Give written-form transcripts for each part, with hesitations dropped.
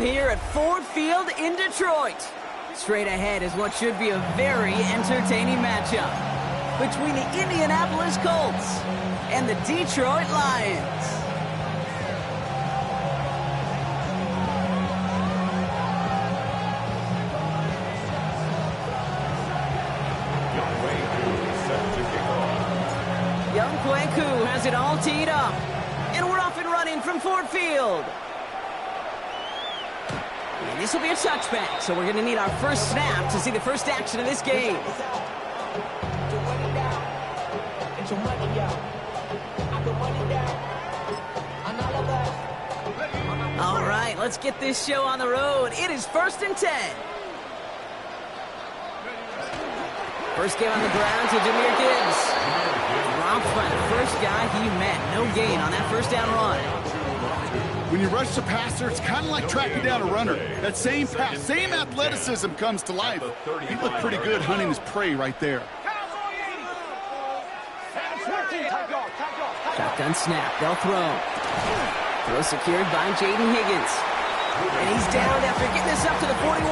here at Ford Field in Detroit. Straight ahead is what should be a very entertaining matchup between the Indianapolis Colts and the Detroit Lions. Young Kwaku has it all teed up. And we're off and running from Ford Field. And this will be a touchback, so we're going to need our first snap to see the first action of this game. All right, let's get this show on the road. It is 1st and 10. First game on the ground to Jahmyr Gibbs. Dropped by the first guy he met. No gain on that first down run. When you rush the passer, it's kind of like tracking down a runner. That same pass, same athleticism comes to life. He looked pretty good hunting his prey right there. Shotgun snap. They'll throw. Throw secured by Jaden Higgins. And he's down after getting this up to the 41.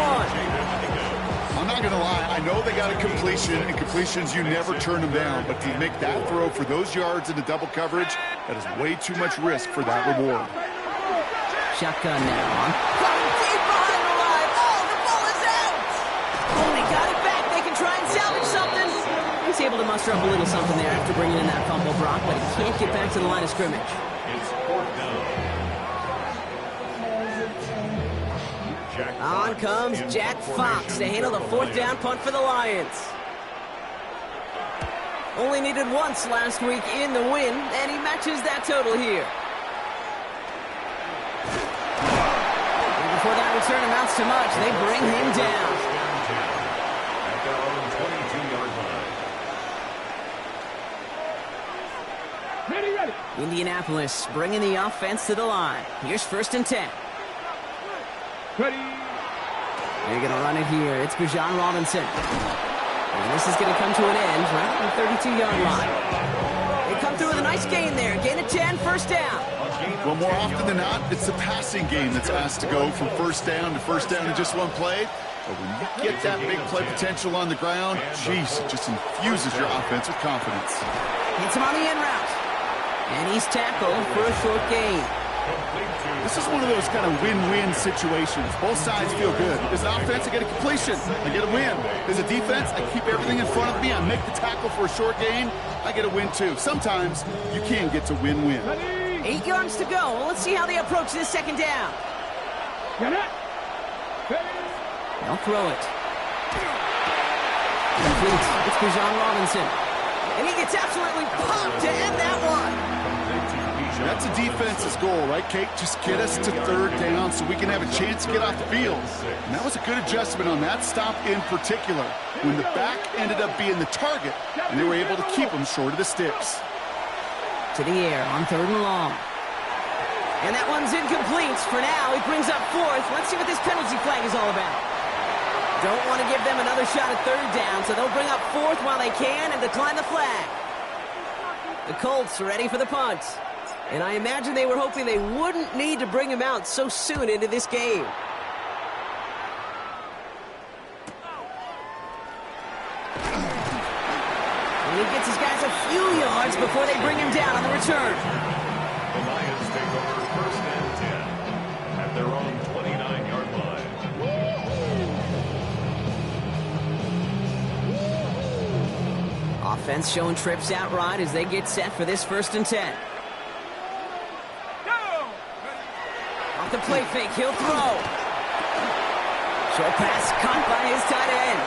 I'm not going to lie, I know they got a completion, and completions, you never turn them down. But to make that throw for those yards into double coverage, that is way too much risk for that reward. Shotgun now. Deep behind the line. Oh, the ball is out! Oh, they got it back. They can try and salvage something. He's able to muster up a little something there after bringing in that fumble, Brock, but he can't get back to the line of scrimmage. It's 4th down. On comes Jack Fox to handle the 4th down punt for the Lions. Only needed once last week in the win, and he matches that total here. And before that return amounts to much, they bring him down. At their own 22-yard line. Ready. Indianapolis bringing the offense to the line. Here's 1st and 10. Ready. They're going to run it here. It's Bijan Robinson. And this is going to come to an end right on the 32-yard line. They come through with a nice gain there. Gain of 10, 1st down. Well, more often than not, it's the passing game that's asked to go from 1st down to 1st down in just one play. But when you get that big play potential on the ground, jeez, it just infuses your offense with confidence. Hits him on the in route. And he's tackled for a short gain. This is one of those kind of win-win situations. Both sides feel good. As an offense, I get a completion. I get a win. As a defense, I keep everything in front of me. I make the tackle for a short gain. I get a win, too. Sometimes you can get to win-win. 8 yards to go. Well, let's see how they approach this 2nd down. They'll throw it. Complete. It's Bijan Robinson. And he gets absolutely pumped to end that one. That's a defense's goal, right, Kate? Just get us to 3rd down so we can have a chance to get off the field. And that was a good adjustment on that stop in particular, when the back ended up being the target, and they were able to keep him short of the sticks. To the air on 3rd and long. And that one's incomplete. For now, he brings up 4th. Let's see what this penalty flag is all about. Don't want to give them another shot at 3rd down, so they'll bring up 4th while they can and decline the flag. The Colts are ready for the punt. And I imagine they were hoping they wouldn't need to bring him out so soon into this game. And he gets his guys a few yards before they bring him down on the return. The Lions take over 1st and 10 at their own 29-yard line. Offense showing trips out right as they get set for this 1st and 10. Off the play fake, he'll throw. Short pass caught by his tight end.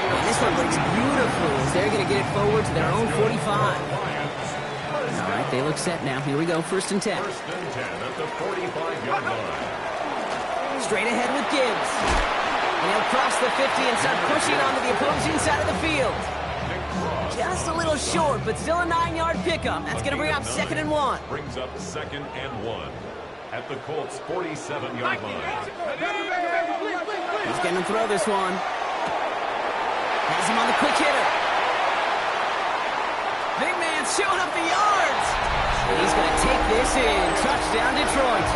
And this one looks beautiful as they're going to get it forward to their own 45. All right, they look set now. Here we go, 1st and 10. 1st and 10 at the 45-yard line. Straight ahead with Gibbs. And he'll cross the 50 and start pushing onto the opposing side of the field. Just a little short, but still a 9-yard pickup. That's going to bring up 2nd and 1. Brings up 2nd and 1 at the Colts' 47-yard line. He's going to throw this one. Has him on the quick hitter. Big man showing up the yards. And he's going to take this in. Touchdown, Detroit.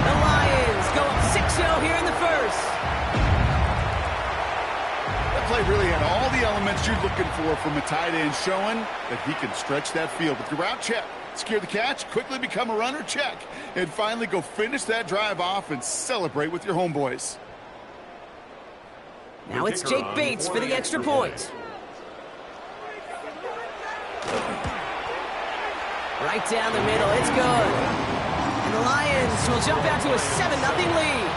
The Lions go up 6 defense you're looking for from a tight end, showing that he can stretch that field. With the route, check. Secure the catch, quickly become a runner, check. And finally go finish that drive off and celebrate with your homeboys. Now it's Jake Bates for the extra point. Right down the middle, it's good. And the Lions will jump out to a 7-0 lead.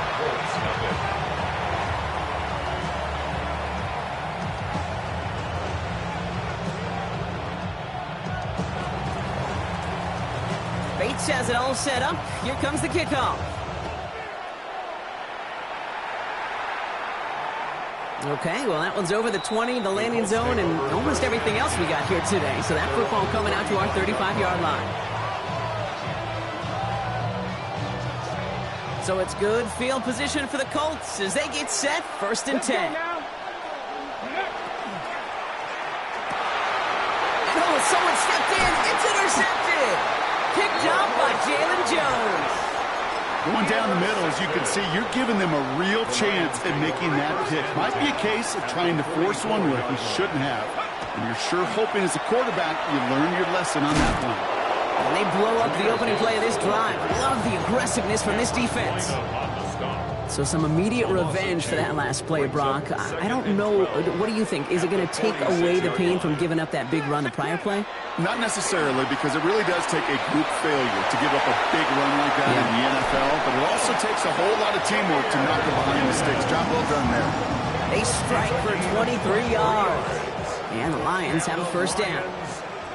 Bates has it all set up. Here comes the kickoff. Okay, well, that one's over the 20, the landing zone, and almost everything else we got here today. So that football coming out to our 35-yard line. So it's good field position for the Colts as they get set, 1st and 10. Oh, someone stepped in. It's intercepted. Picked up by Jalen Jones. Going down the middle, as you can see, you're giving them a real chance at making that pick. Might be a case of trying to force one where he shouldn't have. And you're sure hoping as a quarterback you learn your lesson on that one. And they blow up the opening play of this drive. Love the aggressiveness from this defense. So some immediate revenge for that last play, Brock. I don't know. What do you think? Is it going to take away the pain from giving up that big run the prior play? Not necessarily, because it really does take a group failure to give up a big run like that in the NFL, but it also takes a whole lot of teamwork to knock it behind the sticks. Job well done there. They strike for 23 yards. And the Lions have a 1st down.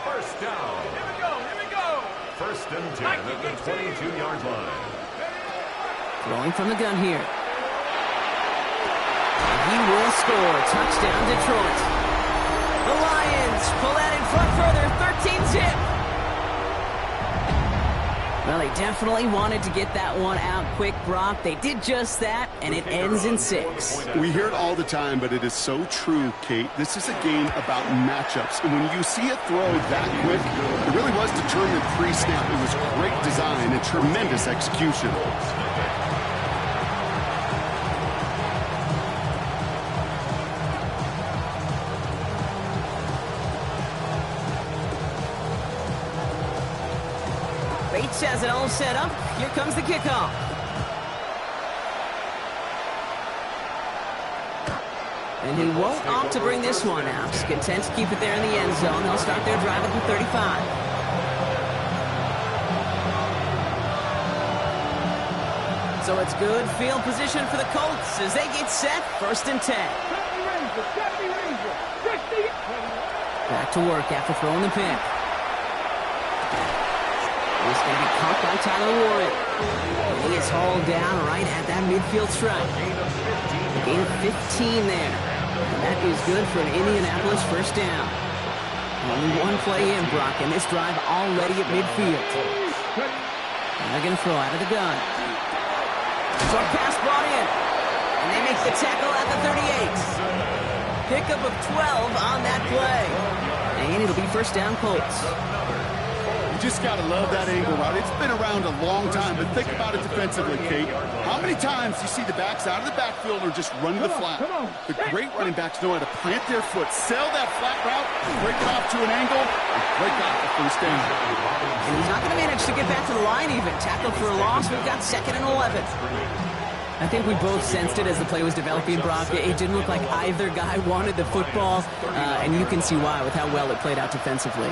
First down. Here we go. 1st and 10 at the 22-yard line. Throwing from the gun here. And he will score. Touchdown, Detroit. The Lions pull that in front further, 13-zip. Well, they definitely wanted to get that one out quick, Brock. They did just that, and it ends in 6. We hear it all the time, but it is so true, Kate. This is a game about matchups. And when you see a throw that quick, it really was determined pre-snap. It was great design and tremendous execution. Bates has it all set up. Here comes the kickoff. And he won't opt to bring this one out. He's content to keep it there in the end zone. They'll start their drive at the 35. So it's good field position for the Colts as they get set, 1st and 10. Back to work after throwing the pick. He's going to be caught by Tyler Warren. He is hauled down right at that midfield stripe. A gain of 15 there. And that is good for an Indianapolis 1st down. Only one play in, Brock, and this drive already at midfield. And they're going to throw out of the gun. Short pass brought in. And they make the tackle at the 38. Pickup of 12 on that play. And it'll be 1st down Colts. Just got to love that angle route. It's been around a long time, but think about it defensively, Kate. How many times do you see the backs out of the backfield or just run to the flat? The great running backs know how to plant their foot, sell that flat route, break it off to an angle, and break off the 1st down. And he's not going to manage to get back to the line even. Tackled for a loss. We've got 2nd and 11. I think we both sensed it as the play was developing, Brock. It didn't look like either guy wanted the football, and you can see why with how well it played out defensively.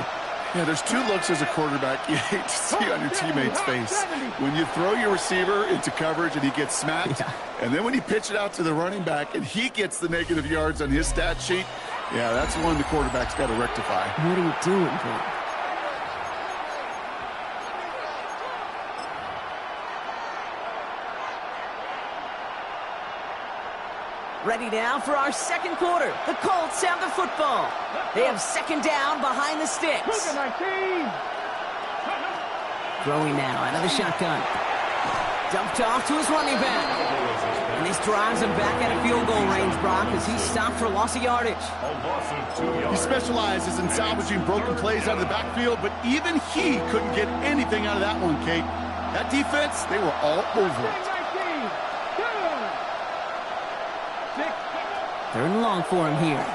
Yeah, there's 2 looks as a quarterback you hate to see on your teammate's face. When you throw your receiver into coverage and he gets smacked, and then when you pitch it out to the running back and he gets the negative yards on his stat sheet, yeah, that's one the quarterback's got to rectify. What are you doing, bro? Ready now for our 2nd quarter. The Colts have the football. They have 2nd down behind the sticks. Throwing now out of the shotgun. Dumped off to his running back. And this drives him back at a field goal range, Brock, as he's stopped for loss of yardage. He specializes in salvaging broken plays out of the backfield, but even he couldn't get anything out of that one, Kate. That defense, they were all over it. 3rd and long for him here.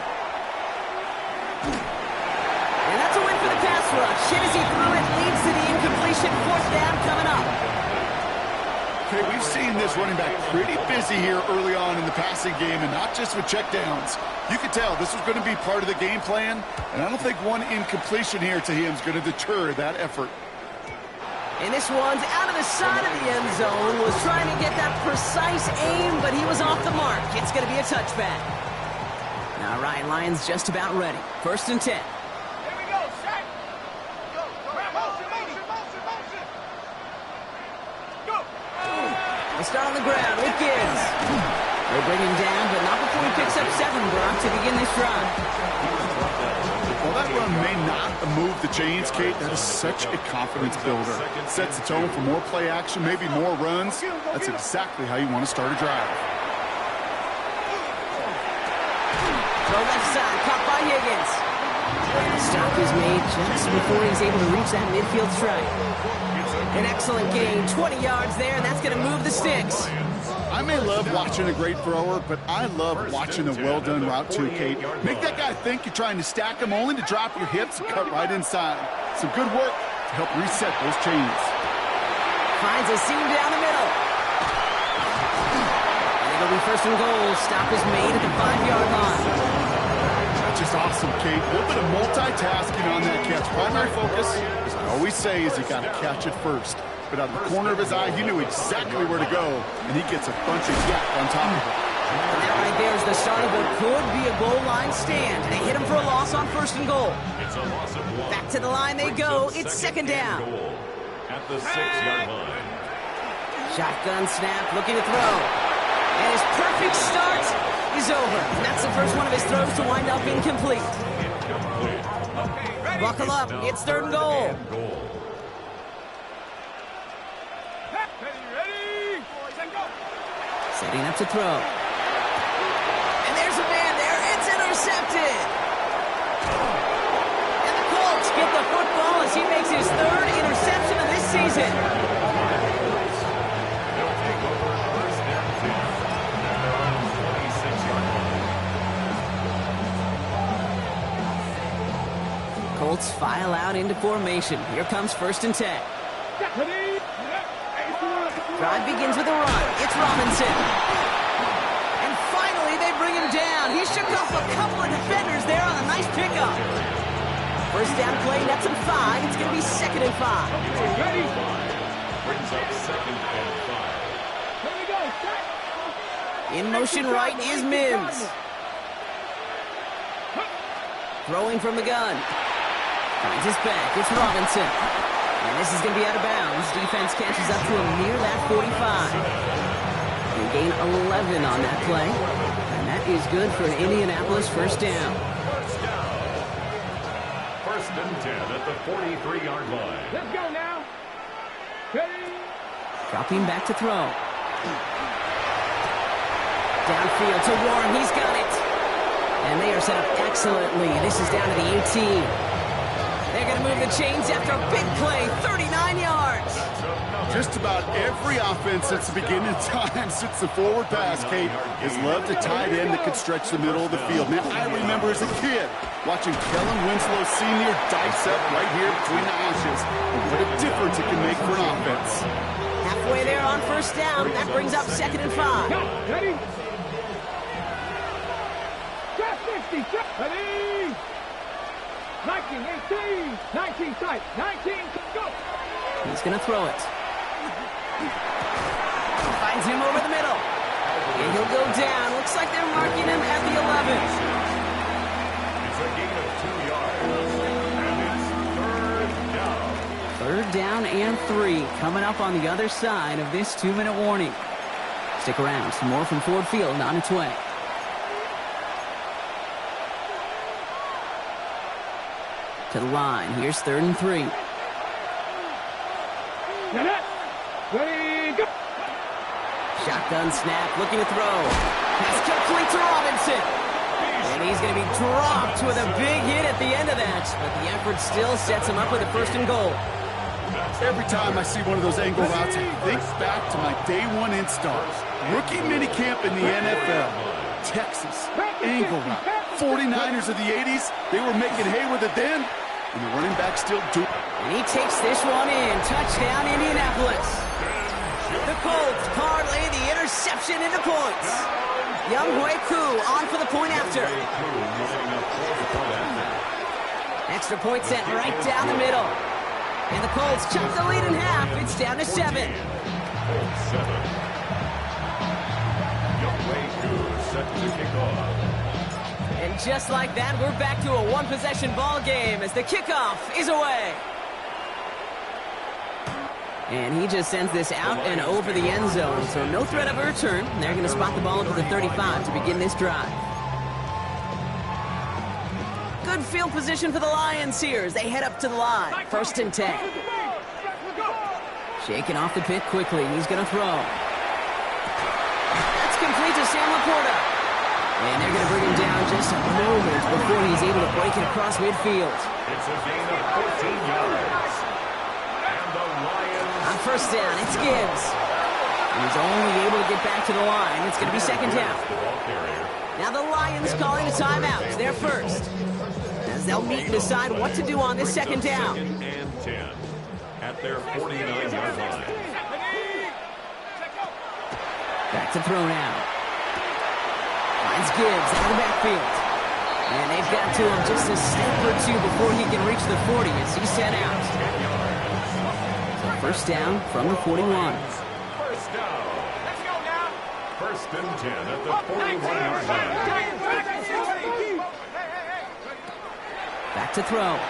And that's a win for the pass rush. Hit as he threw it, leads to the incompletion. Fourth down coming up. Okay, we've seen this running back pretty busy here early on in the passing game, and not just with checkdowns. You could tell this was going to be part of the game plan, and I don't think one incompletion here to him is going to deter that effort. And this one's out of the side of the end zone. Was trying to get that precise aim, but he was off the mark. It's going to be a touchback. Now Ryan Lyon's just about ready. 1st and 10. Here we go, set. Go. Motion. Go. They start on the ground with Gibbs. They bring him down, but not before he picks up 7, Brock, to begin this drive. Well, that run may not move the chains, Kate. That is such a confidence builder. Sets the tone for more play action, maybe more runs. That's exactly how you want to start a drive. Throw left side, caught by Higgins. Stop is made just before he's able to reach that midfield strike. An excellent gain, 20 yards there, and that's going to move the sticks. I may love watching a great thrower, but I love watching a well-done route too, Kate. Make that guy think you're trying to stack him only to drop your hips and cut right inside. Some good work to help reset those chains. Finds a seam down the middle. And it'll be 1st and goal. Stop is made at the 5-yard line. That's just awesome, Kate. A little bit of multitasking on that catch. Primary focus, as I always say, is you got to catch it first. But out of the corner of his eye, he knew exactly where to go, and he gets a bunch of yak on top of it. And that right there is the start of what could be a goal line stand. They hit him for a loss on 1st and goal. Back to the line they go. It's 2nd down. At the 6-yard line. Shotgun snap, looking to throw. And his perfect start is over. And that's the first one of his throws to wind up incomplete. Buckle up. It's 3rd and goal. Setting up to throw. And there's a man there. It's intercepted. And the Colts get the football as he makes his 3rd interception of this season. They'll take over 1st and 10 at their own 26-yard line. Colts file out into formation. Here comes 1st and 10. Drive begins with a run. It's Robinson. And finally, they bring him down. He shook off a couple of defenders there on a nice pickup. 1st down play, that's him 5. It's going to be 2nd and 5. Ready? Brings up 2nd and 5. Here we go, set. In motion right is Mims. Throwing from the gun. Finds his back. It's Robinson. And this is going to be out of bounds. Defense catches up to him near that 45. They gain 11 on that play. And that is good for an Indianapolis 1st down. 1st and 10 at the 43-yard line. Let's go now. Ready? Dropping back to throw. Downfield to Warren. He's got it. And they are set up excellently. This is down to the 18. They're going to move the chains after a big play, 39 yards. Just about every offense since the beginning of time, since the forward pass, Kate, has loved a tight end that could stretch the middle of the field. Man, I remember as a kid watching Kellen Winslow Sr. dice up right here between the hashes. And what a difference it can make for an offense. Halfway there on 1st down. That brings up 2nd and 5. Go. Ready? Drop 50. Ready? 19, 18, 19 tight, 19, go! He's going to throw it. Finds him over the middle. And he'll go down. Looks like they're marking him at the 11. It's a gain of 2 yards. And it's 3rd down. 3rd down and 3 coming up on the other side of this 2-minute warning. Stick around. Some more from Ford Field on its way. To the line. Here's 3rd and 3. Ready, go! Shotgun snap, looking to throw. Pass complete to Robinson. And he's going to be dropped with a big hit at the end of that. But the effort still sets him up with a 1st and goal. Every time I see one of those angle routes, I think back to my day 1 install. Rookie minicamp in the NFL. Texas, angle route, 49ers of the 80s, they were making hay with it then, and the running back still doing it. And he takes this one in. Touchdown, Indianapolis. The Colts parlay the interception into points. Young Koo on for the point after. Extra point sent right down the middle. And the Colts chop the lead in half. It's down to 7. And just like that, we're back to a one-possession ball game as the kickoff is away. And he just sends this out and over the end zone, so no threat of a return. They're going to spot the ball up to the 35 to begin this drive. Good field position for the Lions here as they head up to the line. 1st and 10. Shaking off the pit quickly. He's going to throw. That's complete to Sam Laporta. And they're going to bring him down just a moment before he's able to break it across midfield. It's a gain of 14 yards. And the Lions... On 1st down, it's Gibbs. He's only able to get back to the line. It's going to be 2nd down. Now the Lions calling a timeout. They're first. As they'll meet and decide what to do on this 2nd down. 2nd and 10 at their 49-yard line. Back to throw now. Finds Gibbs out of the backfield. And they've got to him just a step or two before he can reach the 40 as he's sent out. So 1st down from the 41. 1st down. Let's go now. 1st and 10 at the 41-yard line. Back to throw.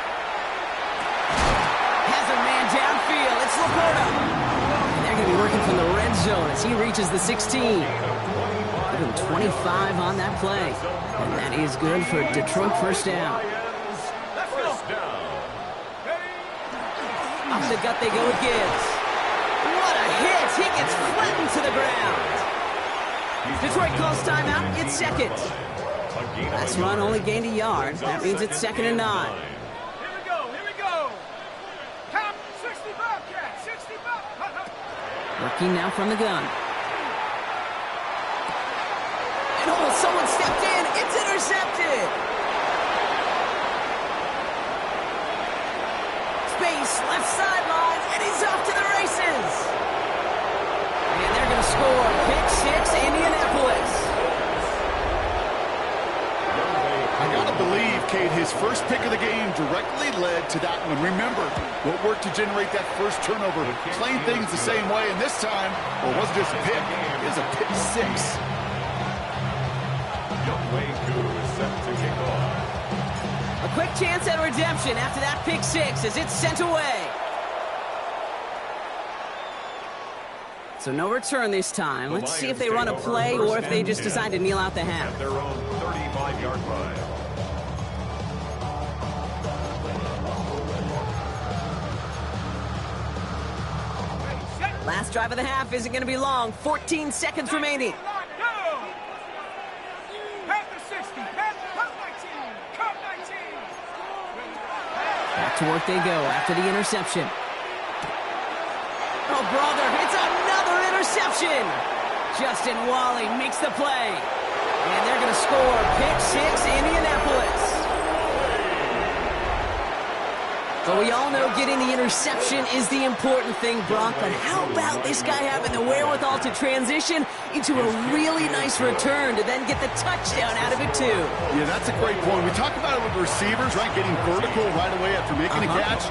Has a man downfield. It's Laporta. And they're going to be working from the red zone as he reaches the 16. Give him 25 on that play. And that is good for Detroit 1st down. Off the gut they go with Gibbs. What a hit. He gets flattened to the ground. Detroit calls timeout. It's 2nd. Last run only gained a yard. That means it's 2nd and 9. Here we go. Count 60 Bobcats, 60 Bobcats. Working now from the gun. And oh, someone stepped in. It's intercepted. Space, left sideline, and he's off to the races. And they're going to score. Pick 6, Indianapolis. I gotta believe, Kate, his first pick of the game directly led to that one. Remember, what worked to generate that first turnover? Playing things the same way, and this time, well, it wasn't just a pick, it was a pick 6. A quick chance at redemption after that pick 6 as it's sent away. So no return this time. Let's see if they run a play or if they just decide to kneel out the half. At their own 35-yard line. Last drive of the half isn't going to be long. 14 seconds remaining. Back to work they go after the interception. Oh, brother, it's another interception. Justin Wally makes the play. And they're going to score. Pick 6, Indianapolis. But we all know getting the interception is the important thing, Brock. But how about this guy having the wherewithal to transition into a really nice return to then get the touchdown out of it, too? Yeah, that's a great point. We talk about it with receivers, right? Getting vertical right away after making a catch.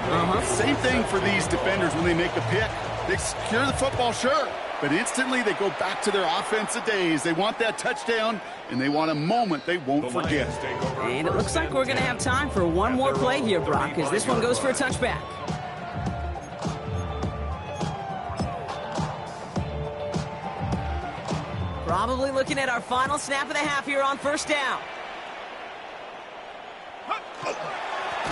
Same thing for these defenders when they make a pick. They secure the football, sure. But instantly they go back to their offensive days. They want that touchdown, and they want a moment they won't forget. And it looks like we're going to have time for one more play here, Brock, as this one goes for a touchback. Probably looking at our final snap of the half here on 1st down.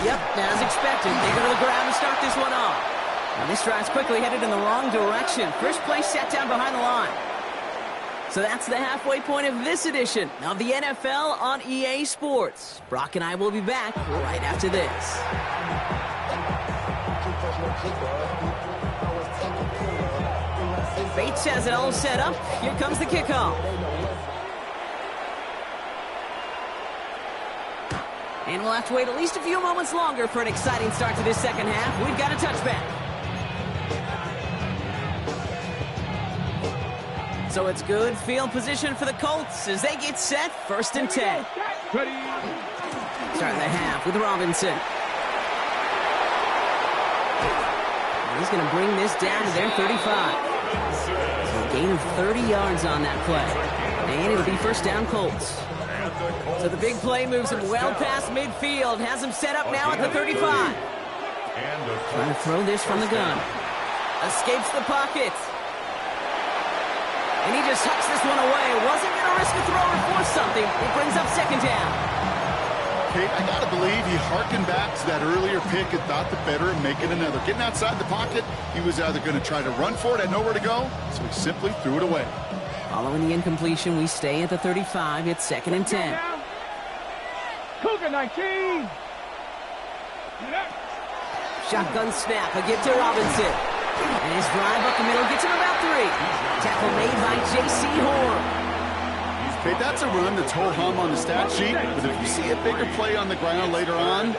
Yep, as expected, they go to the ground to start this one off. Now this drive's quickly headed in the wrong direction. First play set down behind the line. So that's the halfway point of this edition of the NFL on EA Sports. Brock and I will be back right after this. Bates has it all set up. Here comes the kickoff. And we'll have to wait at least a few moments longer for an exciting start to this second half. We've got a touchback. So it's good field position for the Colts as they get set, 1st and 10. Starting the half with Robinson. And he's going to bring this down to their 35. So a gain of 30 yards on that play. And it'll be 1st down Colts. So the big play moves him well past midfield. Has him set up now at the 35. Trying to throw this from the gun. Escapes the pocket. And he just hucks this one away. Wasn't going to risk a throw or force something. It brings up 2nd down. Kate, I got to believe he harkened back to that earlier pick and thought the better of making another. Getting outside the pocket, he was either going to try to run for it, had nowhere to go, so he simply threw it away. Following the incompletion, we stay at the 35. It's 2nd and 10. Cougar 19. Shotgun snap. A give to Robinson. And his drive up the middle gets him about 3. Tackle made by J.C. Horn. Okay, that's a run that's ho-hum on the stat sheet, but if you see a bigger play on the ground later on,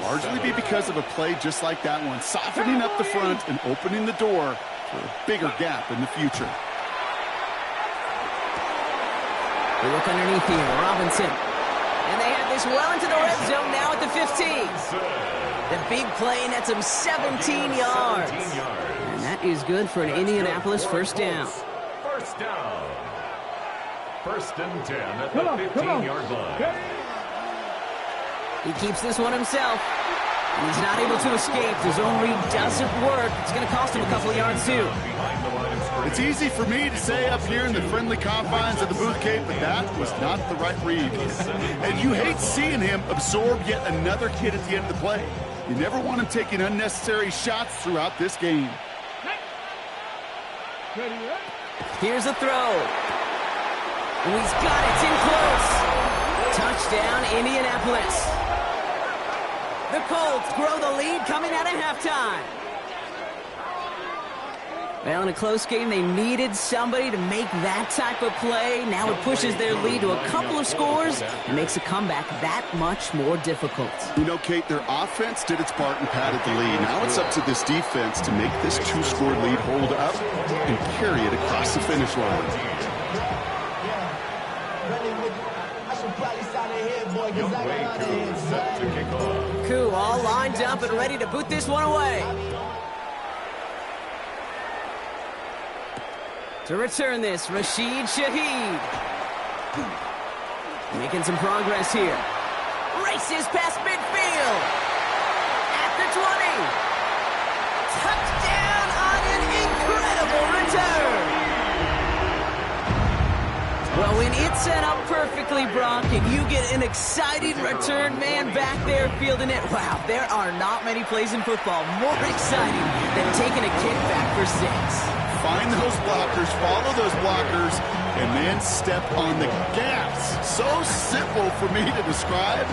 largely be because of a play just like that one, softening up the front and opening the door for a bigger gap in the future. We look underneath here. Robinson. And they have this well into the red zone now at the 15. The big play nets him 17 yards. And that is good for an Indianapolis 1st down. 1st down. 1st and 10 at the 15-yard line. He keeps this one himself. And he's not able to escape. The zone read doesn't work. It's going to cost him a couple of yards, too. It's easy for me to say up here in the friendly confines of the booth, Kate, but that was not the right read. And you hate seeing him absorb yet another kid at the end of the play. You never want him taking unnecessary shots throughout this game. Here's a throw. And he's got it. It's in close. Touchdown, Indianapolis. The Colts grow the lead coming out of halftime. Well, in a close game, they needed somebody to make that type of play. Now it pushes their lead to a couple of scores and makes a comeback that much more difficult. You know, Kate, their offense did its part and padded the lead. Now it's up to this defense to make this 2-score lead hold up and carry it across the finish line. Koo all lined up and ready to boot this one away. To return this, Rashid Shaheed. Making some progress here. Races past midfield. At the 20. Touchdown on an incredible return. Well, when it's set up perfectly, Brock, and you get an exciting return man back there fielding it, wow, there are not many plays in football more exciting than taking a kick back for 6. Find those blockers, follow those blockers, and then step on the gas. So simple for me to describe,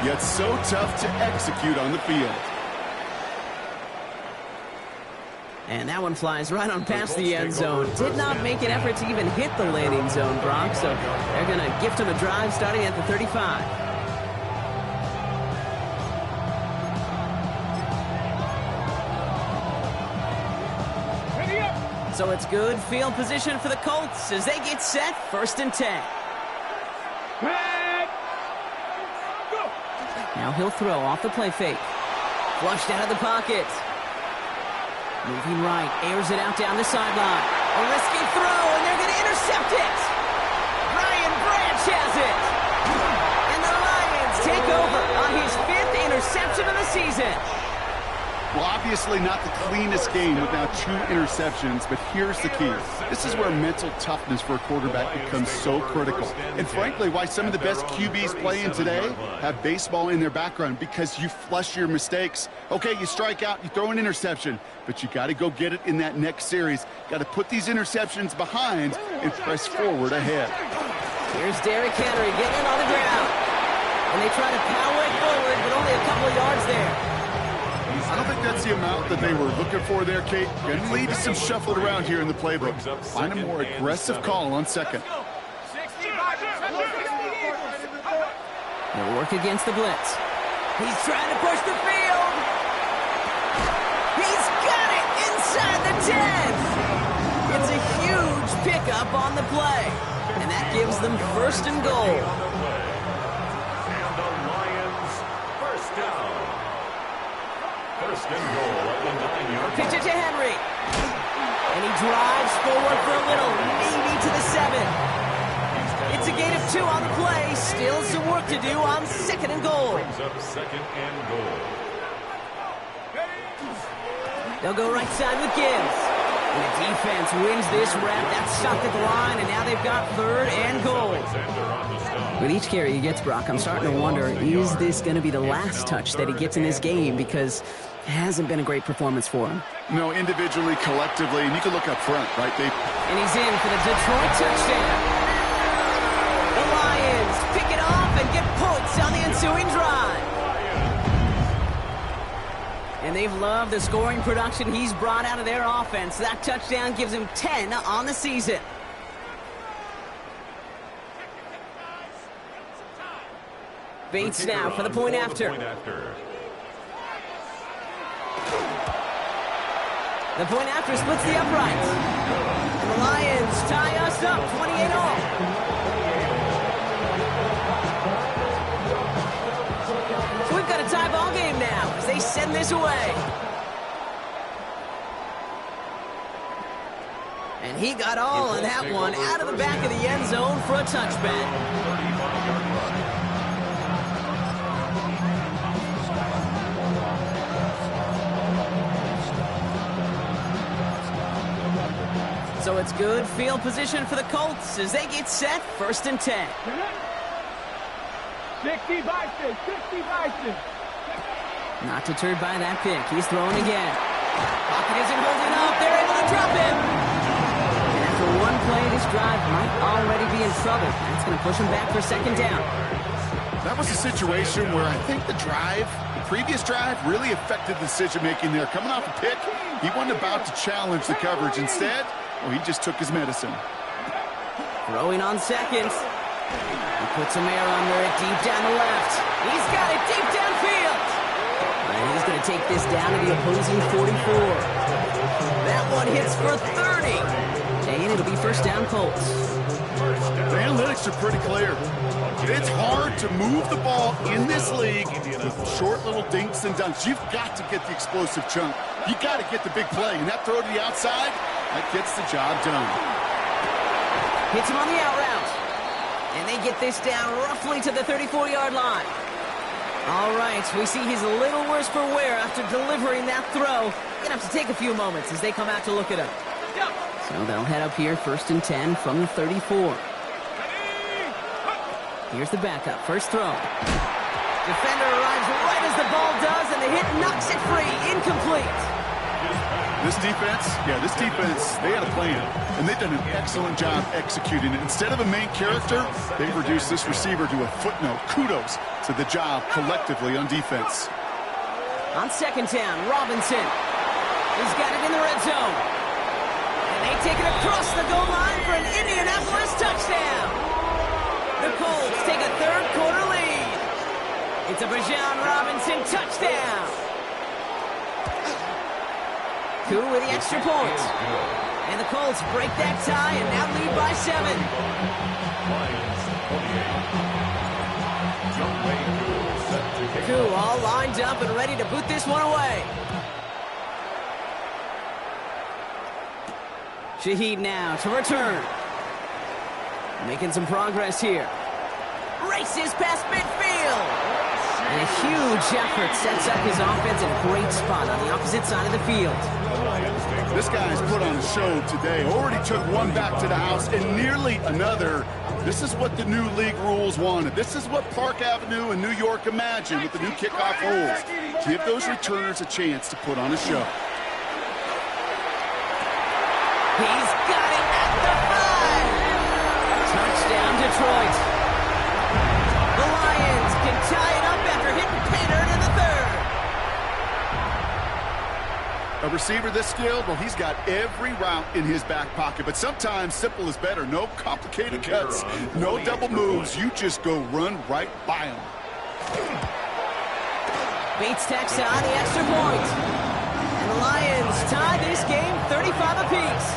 yet so tough to execute on the field. And that one flies right on past the end zone. Did not make an effort to even hit the landing zone, Brock, so they're going to gift him a drive starting at the 35. So it's good field position for the Colts as they get set, 1st and 10. Now he'll throw off the play fake. Flushed out of the pocket. Moving right, airs it out down the sideline. A risky throw, and they're going to intercept it. Brian Branch has it. And the Lions take over on his 5th interception of the season. Well, obviously not the cleanest game with now 2 interceptions, but here's the key. This is where mental toughness for a quarterback becomes so critical. And frankly, why some of the best QBs playing today have baseball in their background, because you flush your mistakes. Okay, you strike out, you throw an interception, but you got to go get it in that next series. Got to put these interceptions behind and press forward ahead. Here's Derrick Henry getting it on the ground. And they try to power it forward, but only a couple of yards there. I don't think that's the amount that they were looking for there, Kate. Going to lead to some shuffling around here in the playbook. Find a more aggressive call on 2nd. He'll work against the blitz. He's trying to push the field. He's got it inside the 10. It's a huge pickup on the play. And that gives them first and goal. And the Lions first down. First and goal at the 9-yard line. Pitch it to Henry. And he drives forward for a little, maybe to the 7. It's a gain of 2 on the play. Still some work to do on second and goal. Brings up second and goal. They'll go right side with Gibbs. And the defense wins this rep. That's stopped at the line, and now they've got third and goal. With each carry he gets, Brock, I'm starting to wonder, is this going to be the last touch that he gets in this game? Because it hasn't been a great performance for him. No, individually, collectively, and you can look up front, right? And he's in for the Detroit touchdown. The Lions pick it off and get points on the ensuing drive. And they've loved the scoring production he's brought out of their offense. That touchdown gives him 10 on the season. Bates now for the point after. The point after splits the uprights. And the Lions tie us up 28-all. So we've got a tie ball game now as they send this away. And he got all of that one out of the back of the end zone for a touchback. So it's good field position for the Colts as they get set, first and 10. 60 Bison, 60 Bison. Not deterred by that pick. He's throwing again. Pocket isn't holding up. They're able to drop him. And after one play, this drive might already be in trouble. That's going to push him back for second down. That was a situation where I think the previous drive, really affected decision-making there. Coming off a pick, he wasn't about to challenge the coverage. Instead, well, he just took his medicine. Throwing on second. He puts some air under it deep down the left. He's got it deep downfield. And he's going to take this down to the opposing 44. That one hits for 30. And it'll be first down Colts. The analytics are pretty clear. It's hard to move the ball in this league with short little dinks and dunks. You've got to get the explosive chunk. You got to get the big play. And that throw to the outside, that gets the job done. Hits him on the out route. And they get this down roughly to the 34-yard line. All right, we see he's a little worse for wear after delivering that throw. Gonna have to take a few moments as they come out to look at him. So they'll head up here, first and 10 from the 34. Here's the backup, first throw. Defender arrives right as the ball does, and the hit knocks it free, incomplete. This defense, they had a plan, and they've done an excellent job executing it. Instead of a main character, they've reduced this receiver to a footnote. Kudos to the job collectively on defense. On second down, Robinson. He's got it in the red zone. And they take it across the goal line for an Indianapolis touchdown. The Colts take a third-quarter lead. It's a Bijan Robinson touchdown. Coup with the extra point. And the Colts break that tie and now lead by 7. Coup all lined up and ready to boot this one away. Shaheed now to return. Making some progress here. Races past midfield. And a huge effort sets up his offense in a great spot on the opposite side of the field. This guy's put on a show today. Already took one back to the house and nearly another. This is what the new league rules wanted. This is what Park Avenue in New York imagined with the new kickoff rules. Give those returners a chance to put on a show. He's got it at the 5. Touchdown, Detroit. The Lions can tie it up after hitting Pater in the third. A receiver this skilled, well, he's got every route in his back pocket. But sometimes simple is better. No complicated cuts, no double moves. You just go run right by him. Bates tacks on the extra point. And the Lions tie this game 35 apiece.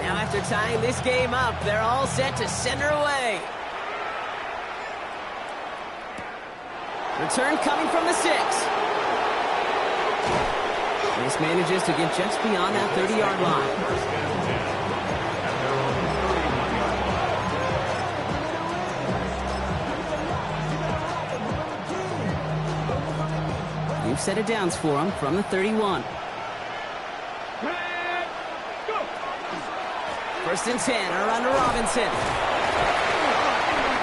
Now after tying this game up, they're all set to send her away. Return coming from the 6. This manages to get just beyond that 30-yard line. New set of downs for him from the 31. First and 10, around to Robinson.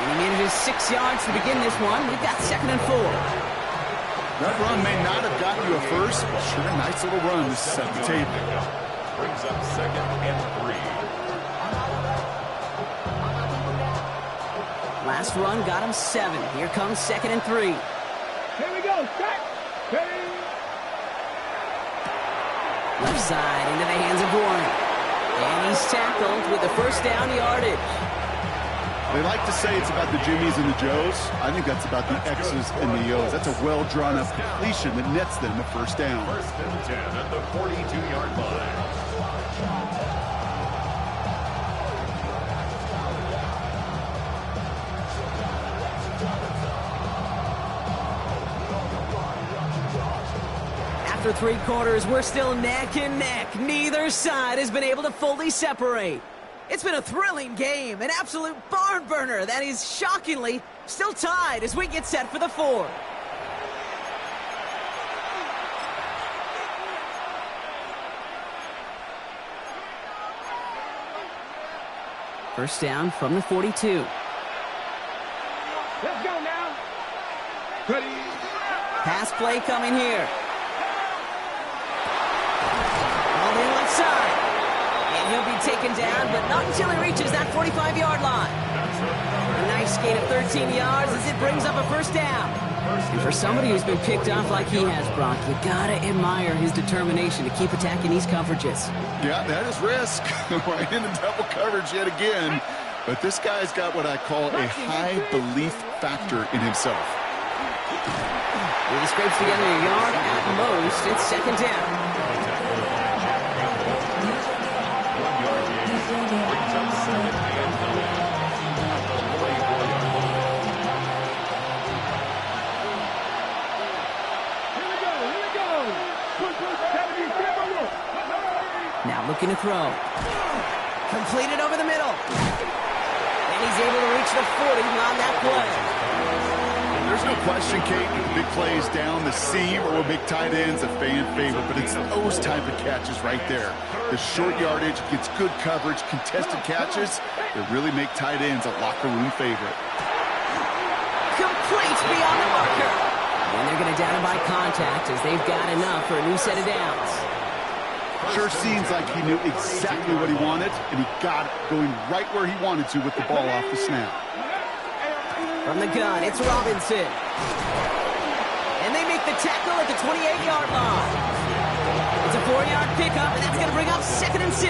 And he manages 6 yards to begin this one. We've got 2nd and 4. That run may not have gotten you a first, but sure a nice little run to set the table. Brings up 2nd and 3. Last run got him 7. Here comes 2nd and 3. Here we go. Set. Ready. Left side into the hands of Warren. And he's tackled with the first down yardage. They like to say it's about the Jimmies and the Joes. I think that's about the X's and the O's. That's a well-drawn-up completion that nets them a first down. 1st and 10 at the 42-yard line. After 3 quarters, we're still neck and neck. Neither side has been able to fully separate. It's been a thrilling game, an absolute barn burner that is shockingly still tied as we get set for the 4th. First down from the 42. Let's go now. Ready. Pass play coming here. All in left side. And he'll be taken down, but not until he reaches that 45-yard line. A nice gain of 13 yards as it brings up a first down. And for somebody who's been picked off like he has, Brock, you gotta admire his determination to keep attacking these coverages. Yeah, that is risk. Right into double coverage yet again. But this guy's got what I call a high belief factor in himself. He scrapes together a yard at most. It's 2nd down. Now looking to throw. Completed over the middle. And he's able to reach the 40 on that play. There's no question, Kate, the big plays down the seam or big tight ends a fan favorite, but it's those type of catches right there. The short yardage gets good coverage, contested catches that really make tight ends a locker room favorite. Complete beyond the marker. And they're going to down him by contact as they've got enough for a new set of downs. Sure seems like he knew exactly what he wanted, and he got it going right where he wanted to with the ball off the snap. From the gun, it's Robinson. And they make the tackle at the 28-yard line. It's a 4-yard pickup, and that's going to bring up 2nd and 6.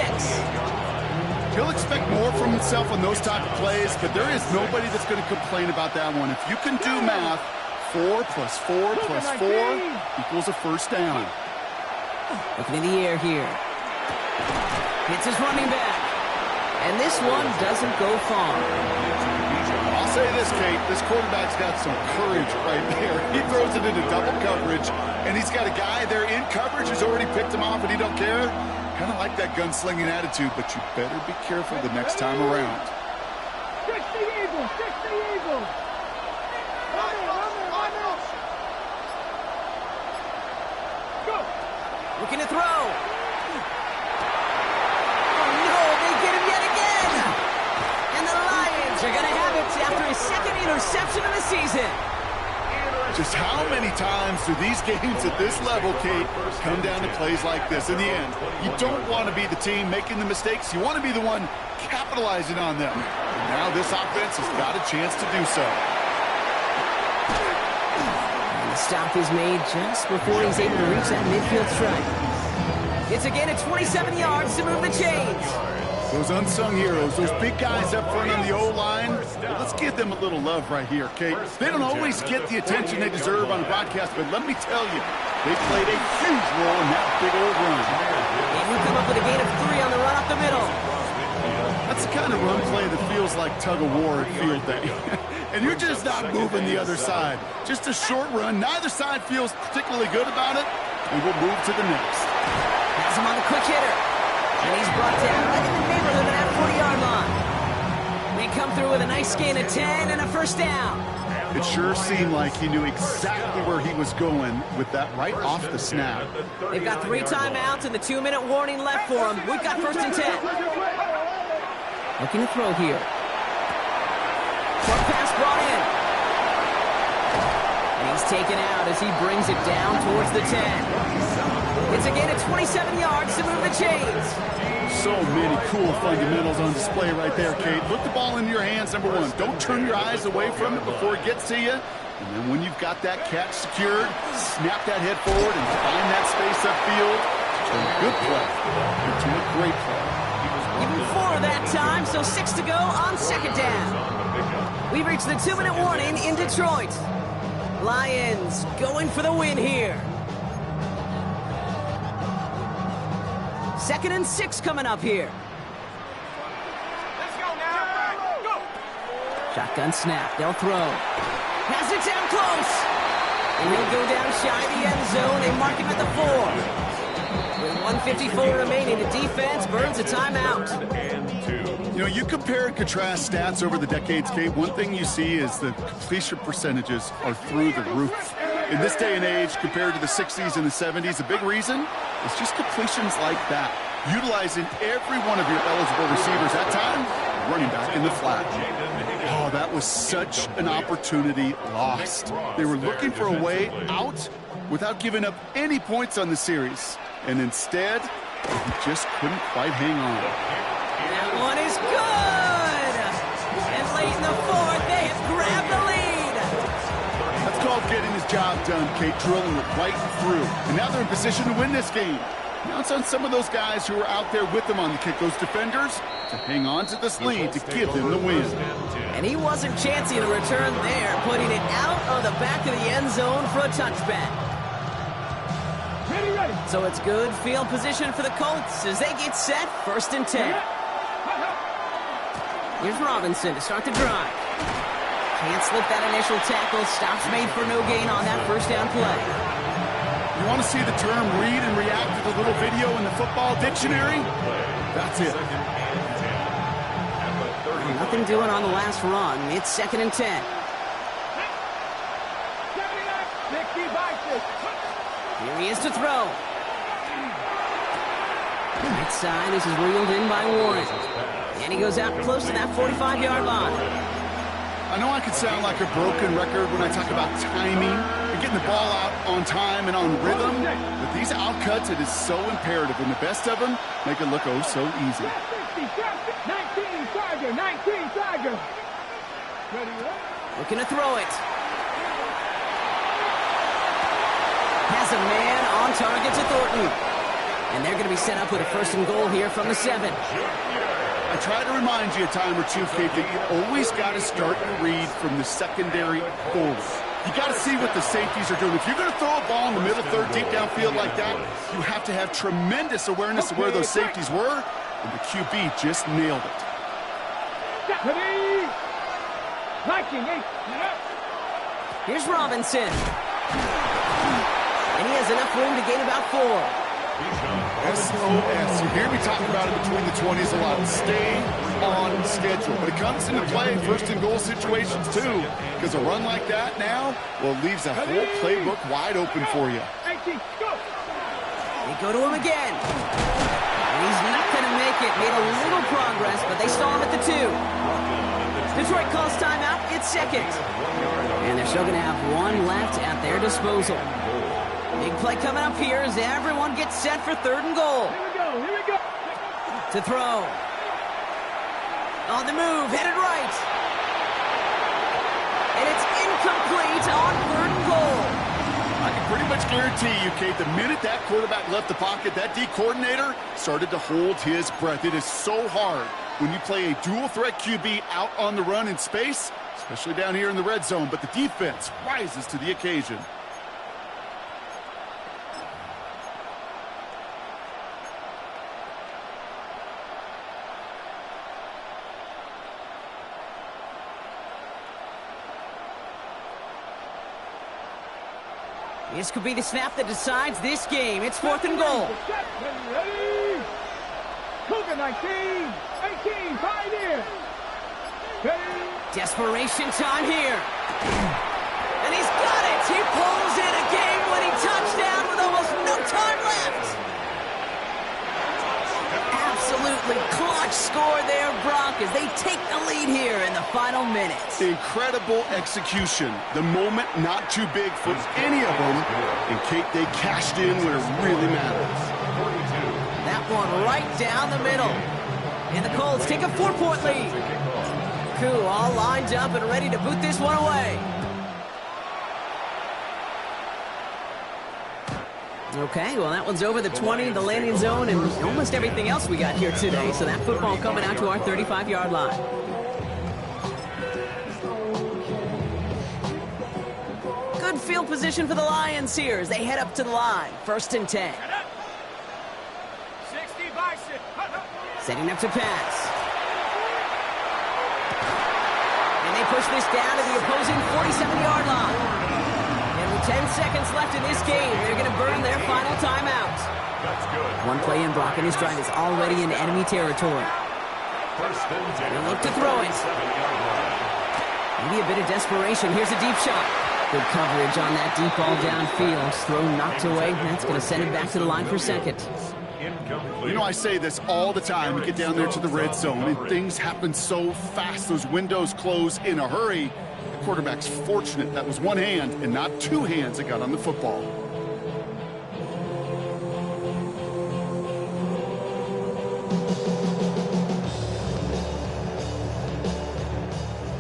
He'll expect more from himself on those type of plays, but there is nobody that's going to complain about that one. If you can do math, 4 plus 4 plus 4 equals a first down. Looking in the air here. Hits his running back. And this one doesn't go far. I'll say this, Kate. This quarterback's got some courage right there. He throws it into double coverage, and he's got a guy there in coverage who's already picked him off, and he don't care. Kind of like that gunslinging attitude, but you better be careful the next time around. 60 Eagles! 60 Eagles! Looking to throw. Oh, no, they get him yet again. And the Lions are going to have it after his 2nd interception of the season. Just how many times do these games at this level, Kate, come down to plays like this? In the end, you don't want to be the team making the mistakes. You want to be the one capitalizing on them. And now this offense has got a chance to do so. And the stop is made just before he's able to reach that midfield stripe. It's a gain of 27 yards to move the chains. Those unsung heroes, those big guys up front on the O-line, let's give them a little love right here, Kate. They don't always get the attention they deserve on the broadcast, but let me tell you, they played a huge role in that big old run. And we come up with a gain of 3 on the run up the middle. That's the kind of run play that feels like tug-of-war at field day. And you're just not moving the other side. Just a short run. Neither side feels particularly good about it, and we'll move to the next. Has him on the quick hitter. And he's brought down right in the neighborhood of that 40-yard line. They come through with a nice gain of 10 and a first down. It sure seemed like he knew exactly where he was going with that right off the snap. They've got 3 timeouts and the 2-minute warning left for them. We've got first and 10. Looking to throw here. Short pass brought in. And he's taken out as he brings it down towards the 10. It's a gain of 27 yards to move the chains. So many cool fundamentals on display right there, Kate. Put the ball into your hands, number one. Don't turn your eyes away from it before it gets to you. And then when you've got that catch secured, snap that head forward and find that space upfield. Turn a good play into a great play. Even 4 that time, so 6 to go on second down. We've reached the 2-minute warning in Detroit. Lions going for the win here. 2nd and 6 coming up here. Let's go now. Go. Shotgun snap. They'll throw. Pass it down close. And he'll go down shy of the end zone. They mark him at the 4. With 1:54 remaining, the defense burns a timeout. You know, you compare and contrast stats over the decades, Kate. One thing you see is the completion percentages are through the roof. In this day and age, compared to the 60s and the 70s, a big reason is just completions like that. Utilizing every one of your eligible receivers that time, running back in the flat. Oh, that was such an opportunity lost. They were looking for a way out without giving up any points on the series. And instead, he just couldn't quite hang on. That one is good! And late in the 4th, they have grabbed the lead! That's called getting his job done, Kate, drilling it right through. And now they're in position to win this game. Now it's on some of those guys who are out there with them on the kick, those defenders, to hang on to this lead to give them the win. And he wasn't chancing the return there, putting it out of the back of the end zone for a touchback. Ready. So it's good field position for the Colts as they get set, 1st and 10. Here's Robinson to start the drive. Can't slip that initial tackle. Stops made for no gain on that first down play. You want to see the term read and react to the little video in the football dictionary? That's it. Nothing doing on the last run. It's 2nd and 10. Here he is to throw. Right side, this is reeled in by Warren. And he goes out close to that 45-yard line. I know I could sound like a broken record when I talk about timing and getting the ball out on time and on rhythm, but these outcuts, it is so imperative, and the best of them make it look oh so easy. 19 Tiger. Ready up. Looking to throw it. Has a man on target to Thornton. And they're going to be set up with a 1st and goal here from the 7. I try to remind you a time or two, Kate, that you always got to start your read from the secondary forward. You got to see what the safeties are doing. If you're going to throw a ball in the middle third, deep downfield like that, you have to have tremendous awareness of where those safeties were, and the QB just nailed it. Ready. 19. Here's Robinson. And he has enough room to gain about 4. SOS. You hear me talking about it between the 20s a lot. Stay on schedule. But it comes into play in 1st and goal situations too, because a run like that now, well, leaves a whole playbook wide open for you. 18, go. They go to him again. And he's not going to make it. Made a little progress, but they saw him at the 2. Detroit calls timeout. It's 2nd. And they're still going to have 1 left at their disposal. Big play coming up here as everyone gets set for 3rd and goal. Here we go. To throw. On the move, headed right. And it's incomplete on 3rd and goal. guarantee you, Kate, the minute that quarterback left the pocket, that D coordinator started to hold his breath. It is so hard when you play a dual-threat QB out on the run in space, especially down here in the red zone, but the defense rises to the occasion. This could be the snap that decides this game. It's 4th and goal. Ready? Cougar 19, 18, 5 in. Ready? Desperation time here. And he's got it. He pulls in a game-winning touchdown with almost no time left. Absolutely clutch score there, Brock, as they take the lead here in the final minutes. Incredible execution. The moment not too big for any of them. And, Kate, they cashed in where it really matters. That one right down the middle. And the Colts take a 4-point lead. Koo all lined up and ready to boot this one away. Okay, well, that one's over the 20, the landing zone, and almost everything else we got here today. So that football coming out to our 35-yard line. Good field position for the Lions here as they head up to the line. 1st and 10. 60 bison. Setting up to pass. And they push this down to the opposing 47-yard line. And with 10 seconds left in this game, they're going to burn their final timeout. That's good. One play in, Brock, and his drive is already in enemy territory. 1st and 10. They look to throw it. Maybe a bit of desperation. Here's a deep shot. Good coverage on that deep ball downfield. Throw knocked away. That's going to send him back to the line for 2nd. You know, I say this all the time. You get down there to the red zone, and things happen so fast. Those windows close in a hurry. The quarterback's fortunate that was one hand and not two hands that got on the football.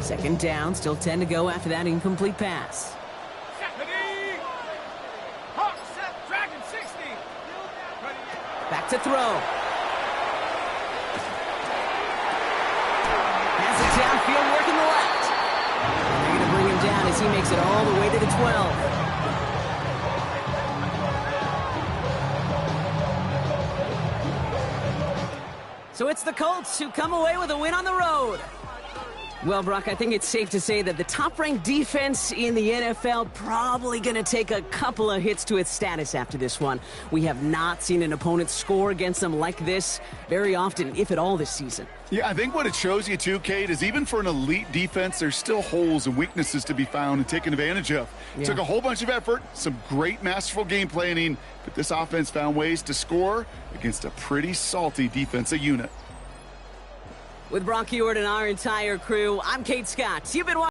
Second down, still 10 to go after that incomplete pass. Hawk set, Dragon 60. Back to throw. Has it downfield, working the left. And they're going to bring him down as he makes it all the way to the 12. So it's the Colts who come away with a win on the road. Well, Brock, I think it's safe to say that the top-ranked defense in the NFL probably going to take a couple of hits to its status after this one. We have not seen an opponent score against them like this very often, if at all, this season. Yeah, I think what it shows you, too, Kate, is even for an elite defense, there's still holes and weaknesses to be found and taken advantage of. It took a whole bunch of effort, some great masterful game planning, but this offense found ways to score against a pretty salty defensive unit. With Brock Ewart and our entire crew, I'm Kate Scott. You've been watching.